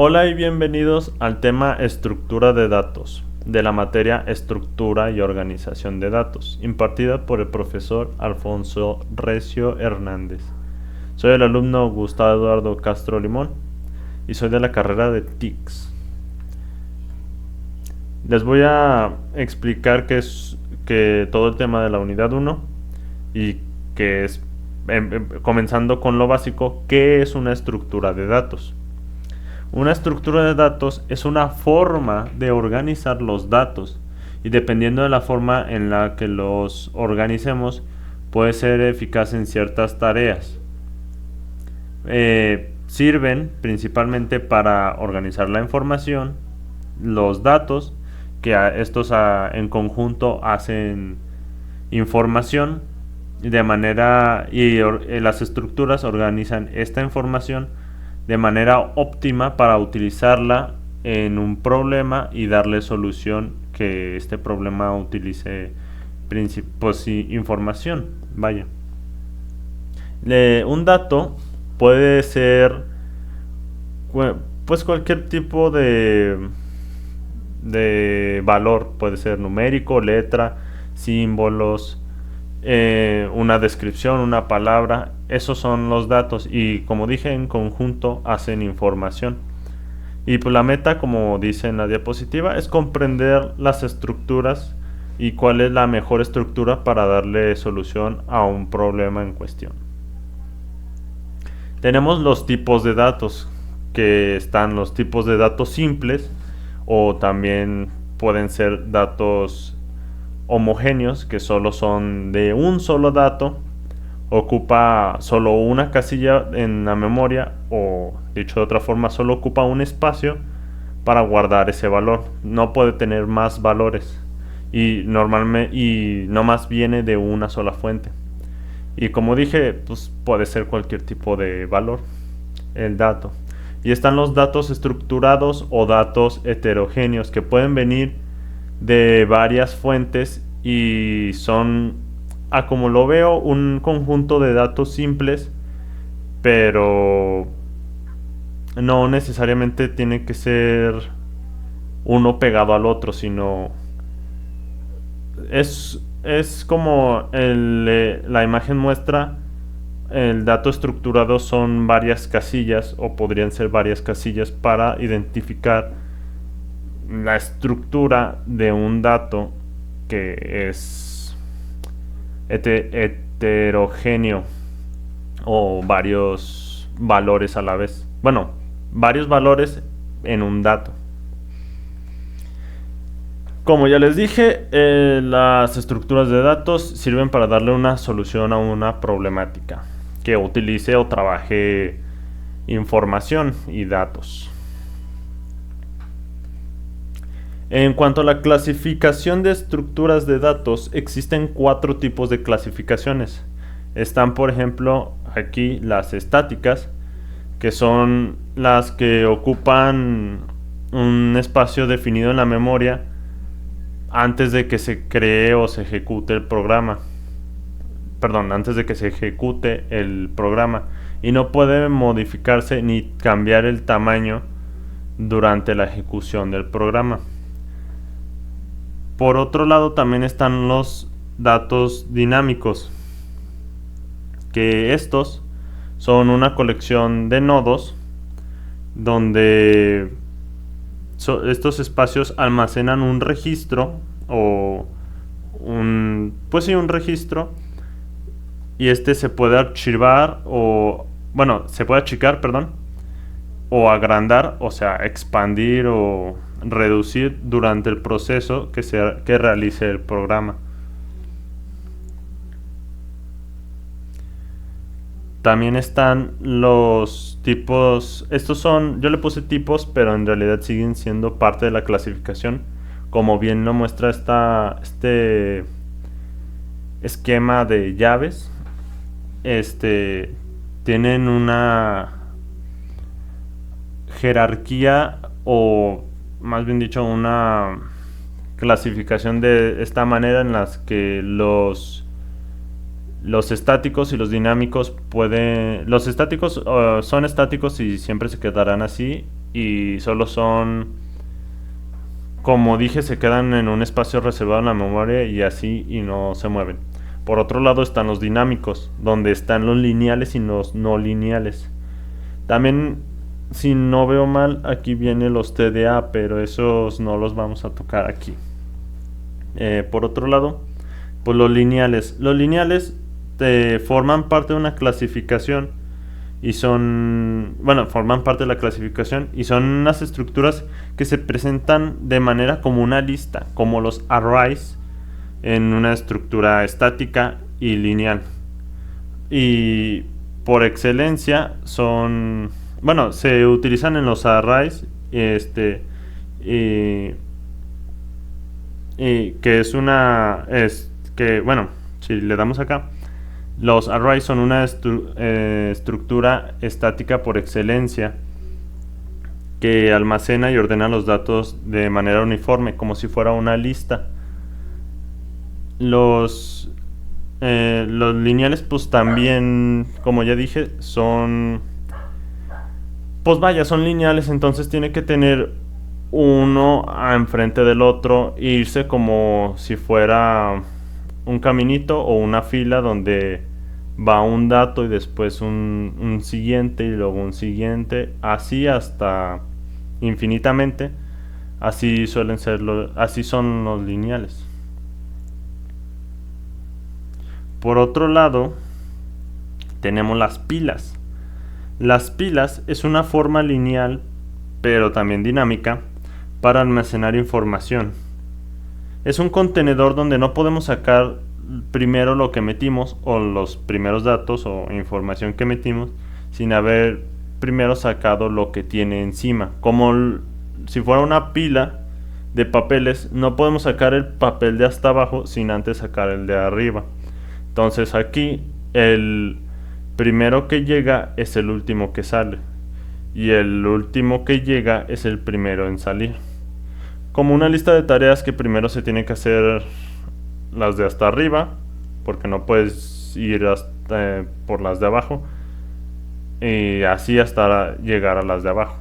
Hola y bienvenidos al tema estructura de datos, de la materia estructura y organización de datos, impartida por el profesor Alfonso Recio Hernández. Soy el alumno Gustavo Eduardo Castro Limón y soy de la carrera de TICS. Les voy a explicar que todo el tema de la unidad 1 y que es, comenzando con lo básico, ¿qué es una estructura de datos? Una estructura de datos es una forma de organizar los datos y dependiendo de la forma en la que los organicemos puede ser eficaz en ciertas tareas. Sirven principalmente para organizar la información, los datos, que estos en conjunto hacen información de manera y las estructuras organizan esta información de manera óptima para utilizarla en un problema y darle solución que este problema utilice pues sí, información. Vaya. Un dato puede ser pues cualquier tipo de valor, puede ser numérico, letra, símbolos, una descripción, una palabra. Esos son los datos y como dije en conjunto hacen información. Y pues la meta, como dice en la diapositiva, es comprender las estructuras y cuál es la mejor estructura para darle solución a un problema en cuestión. Tenemos los tipos de datos, que están los tipos de datos simples o también pueden ser datos homogéneos, que solo son de un solo dato, ocupa solo una casilla en la memoria o dicho de otra forma solo ocupa un espacio para guardar ese valor, no puede tener más valores y normalmente y no más viene de una sola fuente. Y como dije, pues puede ser cualquier tipo de valor el dato. Y están los datos estructurados o datos heterogéneos, que pueden venir de varias fuentes y son, como lo veo, un conjunto de datos simples, pero no necesariamente tiene que ser uno pegado al otro, sino es como la imagen muestra. El dato estructurado son varias casillas o podrían ser varias casillas para identificar la estructura de un dato que es heterogéneo o varios valores a la vez. Bueno, varios valores en un dato. Como ya les dije, las estructuras de datos sirven para darle una solución a una problemática que utilice o trabaje información y datos. En cuanto a la clasificación de estructuras de datos, existen 4 tipos de clasificaciones. Están, por ejemplo, aquí las estáticas, que son las que ocupan un espacio definido en la memoria antes de que se cree o se ejecute el programa. Perdón, antes de que se ejecute el programa. Y no puede modificarse ni cambiar el tamaño durante la ejecución del programa. Por otro lado, también están los datos dinámicos, que estos son una colección de nodos donde estos espacios almacenan un registro o un registro, y este se puede archivar se puede achicar, o agrandar, o sea, expandir o reducir durante el proceso que realice el programa. También están los tipos. Estos son, yo le puse tipos, pero en realidad siguen siendo parte de la clasificación, como bien lo muestra este esquema de llaves. Tienen una jerarquía, o más bien dicho, una clasificación de esta manera, en las que los estáticos y los dinámicos los estáticos son estáticos y siempre se quedarán así, y solo son, como dije, se quedan en un espacio reservado en la memoria y así y no se mueven. Por otro lado están los dinámicos, donde están los lineales y los no lineales. También, si no veo mal, aquí vienen los TDA, pero esos no los vamos a tocar aquí. Por otro lado, pues los lineales. Los lineales forman parte de una clasificación y son, bueno, forman parte de la clasificación y son unas estructuras que se presentan de manera como una lista, como los arrays en una estructura estática y lineal. Y por excelencia son, bueno, se utilizan en los arrays, y que es una, es que, bueno, si le damos acá, los arrays son una estructura estática por excelencia que almacena y ordena los datos de manera uniforme, como si fuera una lista. Los lineales, pues también, como ya dije, son, pues vaya, son lineales, entonces tiene que tener uno enfrente del otro e irse como si fuera un caminito o una fila donde va un dato y después un siguiente y luego un siguiente, así hasta infinitamente. Así suelen ser así son los lineales. Por otro lado, tenemos las pilas. Las pilas es una forma lineal, pero también dinámica, para almacenar información. Es un contenedor donde no podemos sacar primero lo que metimos o los primeros datos o información que metimos sin haber primero sacado lo que tiene encima. Como si fuera una pila de papeles, no podemos sacar el papel de hasta abajo sin antes sacar el de arriba. Entonces aquí el primero que llega es el último que sale y el último que llega es el primero en salir. Como una lista de tareas que primero se tiene que hacer las de hasta arriba, porque no puedes ir hasta, por las de abajo, y así hasta llegar a las de abajo.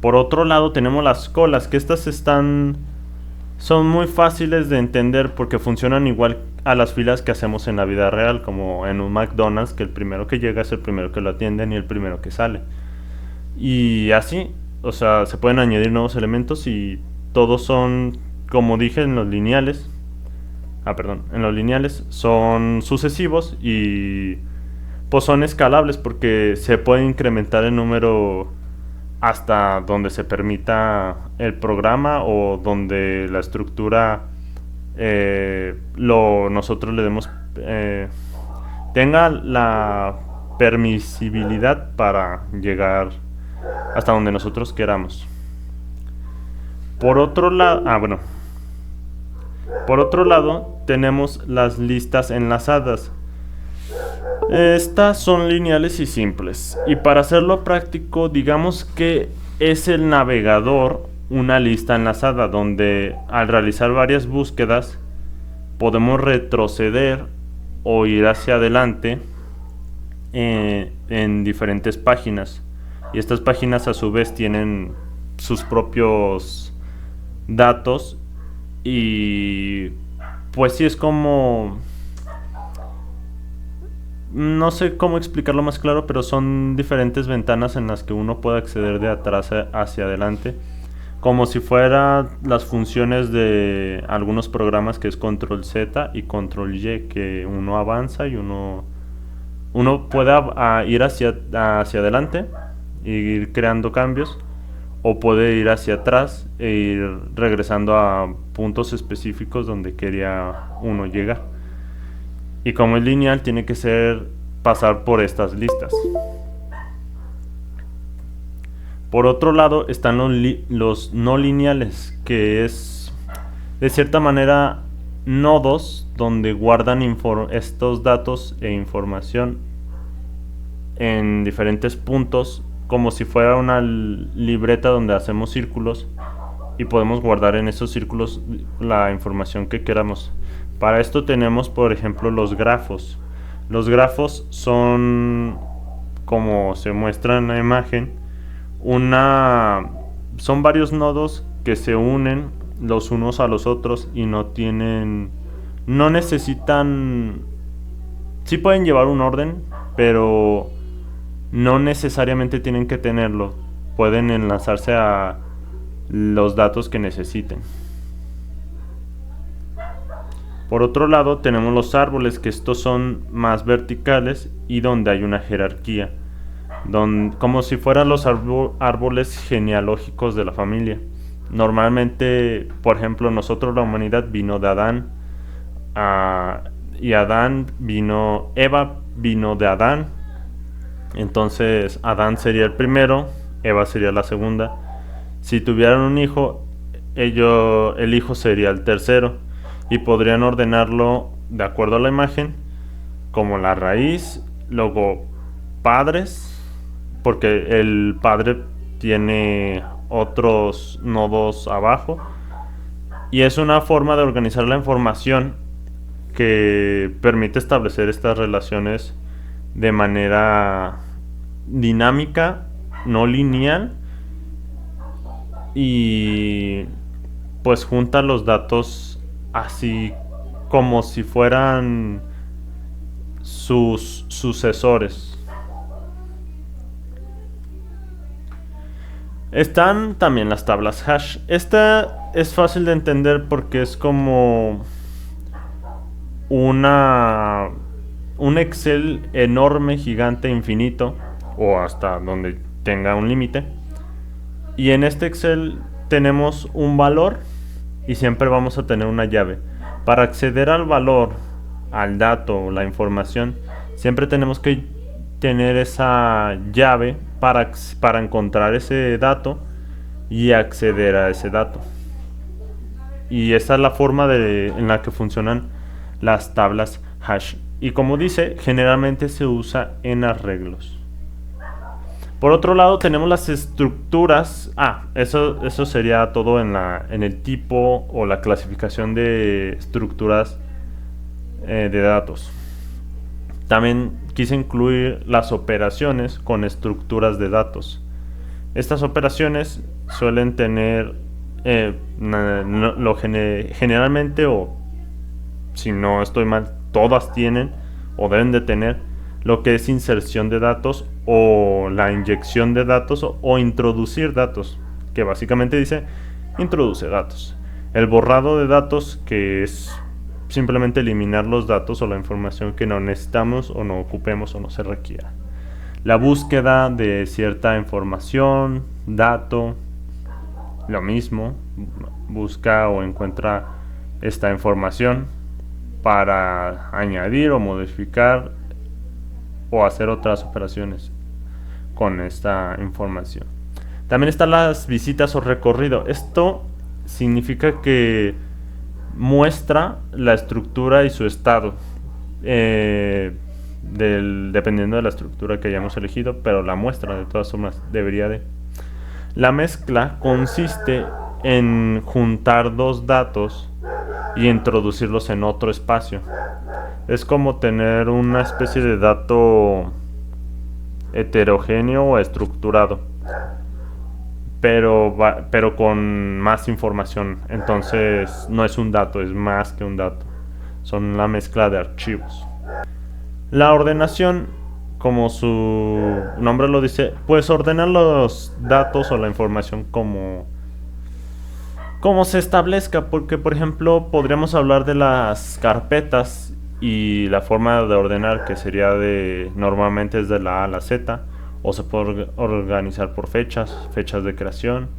Por otro lado tenemos las colas, que estas son muy fáciles de entender porque funcionan igual a las filas que hacemos en la vida real, como en un McDonald's, que el primero que llega es el primero que lo atienden y el primero que sale. Y así, o sea, se pueden añadir nuevos elementos y todos son, como dije, en los lineales. En los lineales son sucesivos y pues son escalables porque se puede incrementar el número hasta donde se permita el programa o donde la estructura nosotros le demos tenga la permisibilidad para llegar hasta donde nosotros queramos. Por otro lado tenemos las listas enlazadas. Estas son lineales y simples, y para hacerlo práctico, digamos que es el navegador una lista enlazada donde al realizar varias búsquedas podemos retroceder o ir hacia adelante en diferentes páginas, y estas páginas a su vez tienen sus propios datos y pues sí, es como, no sé cómo explicarlo más claro, pero son diferentes ventanas en las que uno puede acceder de atrás hacia adelante, como si fueran las funciones de algunos programas, que es control Z y control Y, que uno avanza y uno puede ir hacia adelante e ir creando cambios, o puede ir hacia atrás e ir regresando a puntos específicos donde quería uno llegar. Y como es lineal, tiene que pasar por estas listas. Por otro lado están los no lineales, que es de cierta manera nodos donde guardan estos datos e información en diferentes puntos, como si fuera una libreta donde hacemos círculos y podemos guardar en esos círculos la información que queramos. Para esto tenemos, por ejemplo, los grafos. Los grafos son, como se muestra en la imagen, una... Son varios nodos que se unen los unos a los otros y no tienen... No necesitan... Sí pueden llevar un orden, pero no necesariamente tienen que tenerlo. Pueden enlazarse a los datos que necesiten. Por otro lado, tenemos los árboles, que estos son más verticales y donde hay una jerarquía, como si fueran los árboles genealógicos de la familia. Normalmente, por ejemplo, nosotros, la humanidad, vino de Adán, y Eva vino de Adán. Entonces Adán sería el primero, Eva sería la segunda. Si tuvieran un hijo, el hijo sería el tercero, y podrían ordenarlo de acuerdo a la imagen, como la raíz, luego padres, porque el padre tiene otros nodos abajo, y es una forma de organizar la información que permite establecer estas relaciones de manera dinámica, no lineal, y pues junta los datos así como si fueran sus sucesores. Están también las tablas hash. Esta es fácil de entender porque es como un Excel enorme, gigante, infinito, o hasta donde tenga un límite. Y en este Excel tenemos un valor y siempre vamos a tener una llave. Para acceder al valor, al dato, la información, siempre tenemos que tener esa llave para encontrar ese dato y acceder a ese dato. Y esa es la forma en la que funcionan las tablas hash. Y como dice, generalmente se usa en arreglos. Por otro lado, tenemos las estructuras. Eso sería todo en el tipo o la clasificación de estructuras de datos. También quise incluir las operaciones con estructuras de datos. Estas operaciones suelen tener generalmente, o si no estoy mal, todas tienen o deben de tener lo que es inserción de datos, o la inyección de datos, o introducir datos, que básicamente dice introduce datos. El borrado de datos, que es simplemente eliminar los datos o la información que no necesitamos o no ocupemos o no se requiera. La búsqueda de cierta información, dato, lo mismo, busca o encuentra esta información para añadir o modificar o hacer otras operaciones con esta información. También están las visitas o recorrido. Esto significa que muestra la estructura y su estado, dependiendo de la estructura que hayamos elegido, pero la muestra de todas formas debería de. La mezcla consiste en juntar dos datos y introducirlos en otro espacio. Es como tener una especie de dato heterogéneo o estructurado, pero con más información. Entonces no es un dato, es más que un dato. Son la mezcla de archivos. La ordenación, como su nombre lo dice, pues ordena los datos o la información como se establezca, porque por ejemplo podríamos hablar de las carpetas y la forma de ordenar, que sería normalmente es de la A a la Z, o se puede organizar por fechas de creación,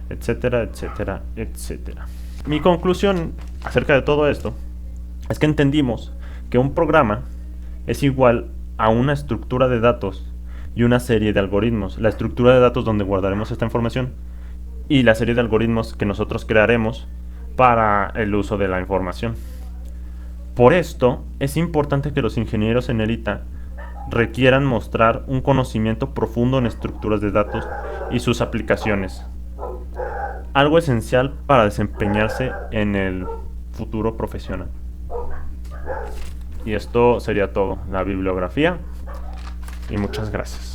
etcétera, etcétera, etcétera. Mi conclusión acerca de todo esto es que entendimos que un programa es igual a una estructura de datos y una serie de algoritmos. La estructura de datos donde guardaremos esta información y la serie de algoritmos que nosotros crearemos para el uso de la información. Por esto, es importante que los ingenieros en ELITA requieran mostrar un conocimiento profundo en estructuras de datos y sus aplicaciones, algo esencial para desempeñarse en el futuro profesional. Y esto sería todo, la bibliografía, y muchas gracias.